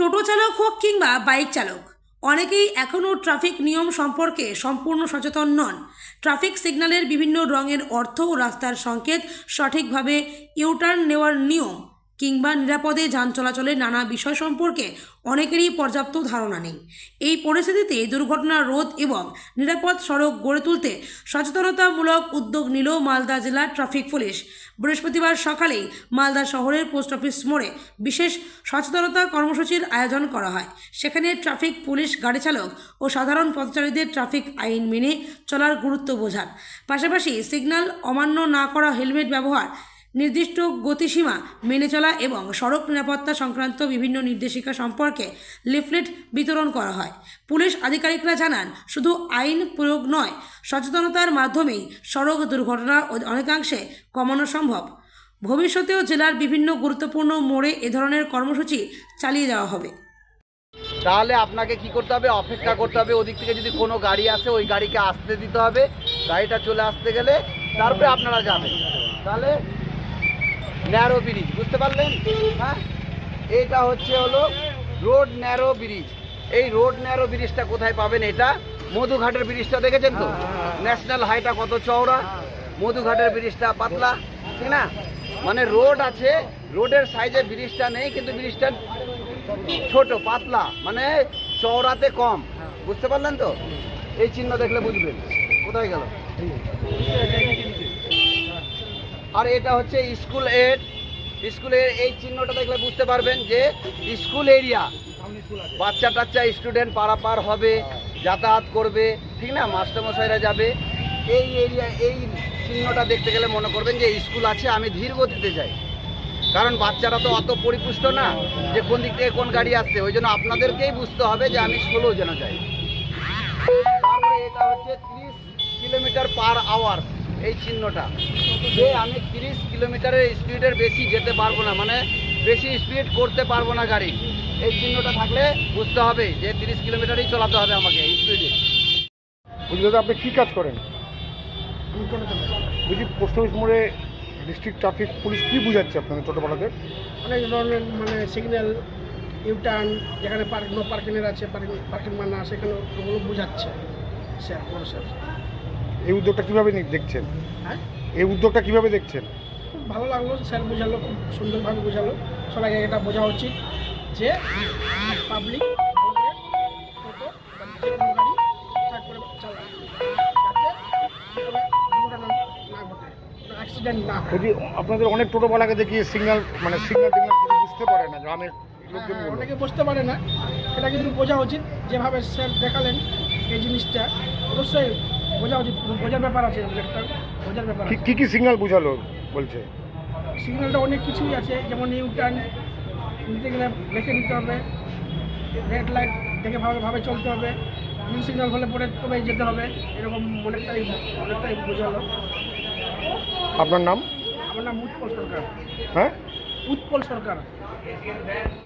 টোটো চালক হোক কিংবা বাইক চালক, অনেকেই এখনও ট্রাফিক নিয়ম সম্পর্কে সম্পূর্ণ সচেতন নন। ট্রাফিক সিগন্যালের বিভিন্ন রঙের অর্থ ও রাস্তার সংকেত, সঠিকভাবে ইউটার্ন নেওয়ার নিয়ম কিংবা নিরাপদে যান চলাচলের নানা বিষয় সম্পর্কে অনেকেরই পর্যাপ্ত ধারণা নেই। এই পরিস্থিতিতে দুর্ঘটনা রোধ এবং নিরাপদ সড়ক গড়ে তুলতে সচেতনতামূলক উদ্যোগ নিল মালদা জেলা ট্রাফিক পুলিশ। বৃহস্পতিবার সকালেই মালদা শহরের পোস্ট অফিস মোড়ে বিশেষ সচেতনতা কর্মসূচির আয়োজন করা হয়। সেখানে ট্রাফিক পুলিশ গাড়ি চালক ও সাধারণ পথচারীদের ট্রাফিক আইন মেনে চলার গুরুত্ব বোঝান, পাশাপাশি সিগন্যাল অমান্য না করা, হেলমেট ব্যবহার, নির্দিষ্ট গতিসীমা মেনে চলা এবং সড়ক নিরাপত্তা সংক্রান্ত বিভিন্ন নির্দেশিকা সম্পর্কে লিফলেট বিতরণ করা হয়। পুলিশ আধিকারিকরা জানান, শুধু আইন প্রয়োগ নয়, সচেতনতার মাধ্যমেই সড়ক দুর্ঘটনা অনেকাংশে কমানো সম্ভব। ভবিষ্যতেও জেলার বিভিন্ন গুরুত্বপূর্ণ মোড়ে এ ধরনের কর্মসূচি চালিয়ে যাওয়া হবে। তাহলে আপনাকে কি করতে হবে? অপেক্ষা করতে হবে। ওদিক থেকে যদি কোনো গাড়ি আসে, ওই গাড়িকে আসতে দিতে হবে। গাড়িটা চলে আসতে গেলে তারপরে আপনারা যাবেন। তাহলে ন্যারো ব্রিজ, বুঝতে পারলেন? হ্যাঁ, এইটা হলো রোড ন্যারো ব্রিজ। এই রোড ন্যারো ব্রিজটা কোথায় পাবেন? এটা মধুঘাটের ব্রিজটা দেখেছেন তো? ন্যাশনাল হাইটা কত চওড়া, মধুঘাটের ব্রিজটা পাতলা, ঠিক না? মানে রোড আছে, রোডের সাইজে ব্রিজটা নেই, কিন্তু ব্রিজটা ছোট পাতলা, মানে চওড়াতে কম। বুঝতে পারলেন তো? এই চিহ্ন দেখলে বুঝবেন। কোথায় গেল? আর এটা হচ্ছে স্কুল এড। স্কুলের এই চিহ্নটা দেখলে বুঝতে পারবেন যে স্কুল এরিয়া, বাচ্চা টাচ্চা স্টুডেন্ট পারাপার হবে, যাতায়াত করবে, ঠিক না? মাস্টারমশাইরা যাবে। এই এরিয়া, এই চিহ্নটা দেখতে গেলে মনে করবেন যে স্কুল আছে, আমি ধীর গতিতে যাই। কারণ বাচ্চারা তো অত পরিপুষ্ট না যে কোন দিক থেকে কোন গাড়ি আসছে, ওই জন্য আপনাদেরকেই বুঝতে হবে যে আমি স্লো যেন যাই। তারপরে এটা হচ্ছে 30 কিলোমিটার পার আওয়ার, এই চিহ্নটা, যে আমি 30 কিলোমিটারের স্পিডের বেশি যেতে পারবো না, মানে বেশি স্পিড করতে পারবো না গাড়ি। এই চিহ্নটা থাকলে বুঝতে হবে যে 30 কিলোমিটারই চলাতে হবে আমাকে স্পিডে। বুঝলি দাদা, আপনি কী কাজ করেন? বুঝি পোস্ট অফিস মোড়ে ডিস্ট্রিক্ট ট্রাফিক পুলিশ কী বুঝাচ্ছে আপনাদের ছোটোবেলাদের? অনেক ধরনের মানে সিগন্যাল, ইউটার্ন, যেখানে নো পার্কিংয়ের আছে, পার্কিং মানা, সেখানে ওগুলো বোঝাচ্ছে স্যার, বড় স্যার। এই উদ্যোগটা কীভাবে দেখছেন? হ্যাঁ, এই উদ্যোগটা কীভাবে দেখছেন? খুব ভালো লাগলো, স্যার বোঝালো, খুব সুন্দরভাবে বোঝালো। সবাইকে এটা বোঝা উচিত যে পাবলিক টোটো বা যে কোনো গাড়ি ঠিকঠাক করে চালায়, যাতে দুর্ঘটনা না ঘটে, অ্যাক্সিডেন্ট না হয়। যদি আপনাদের অনেক টোটোওয়ালাকে দেখিয়ে সিগন্যাল টিগন্যাল কিছু বুঝতে পারে না, গ্রামের লোকজন অনেকে বুঝতে পারে না, এটা কিন্তু বোঝা উচিত। যেভাবে স্যার দেখালেন এই জিনিসটা, অবশ্যই বোঝা উচিত, বোঝার ব্যাপার আছে, একটা বোঝার ব্যাপার আছে। কী কী সিগন্যাল বুঝালো বলছে? সিগন্যালটা অনেক কিছুই আছে, যেমন ইউটার্ন নিতে গেলে দেখে নিতে হবে, রেড লাইট দেখে ভাবে চলতে হবে, গ্রিন সিগন্যাল হলে পরে তবে যেতে হবে, এরকম অনেকটাই বোঝালো। আপনার নাম? আমার নাম উৎপল সরকার। হ্যাঁ, উৎপল সরকার।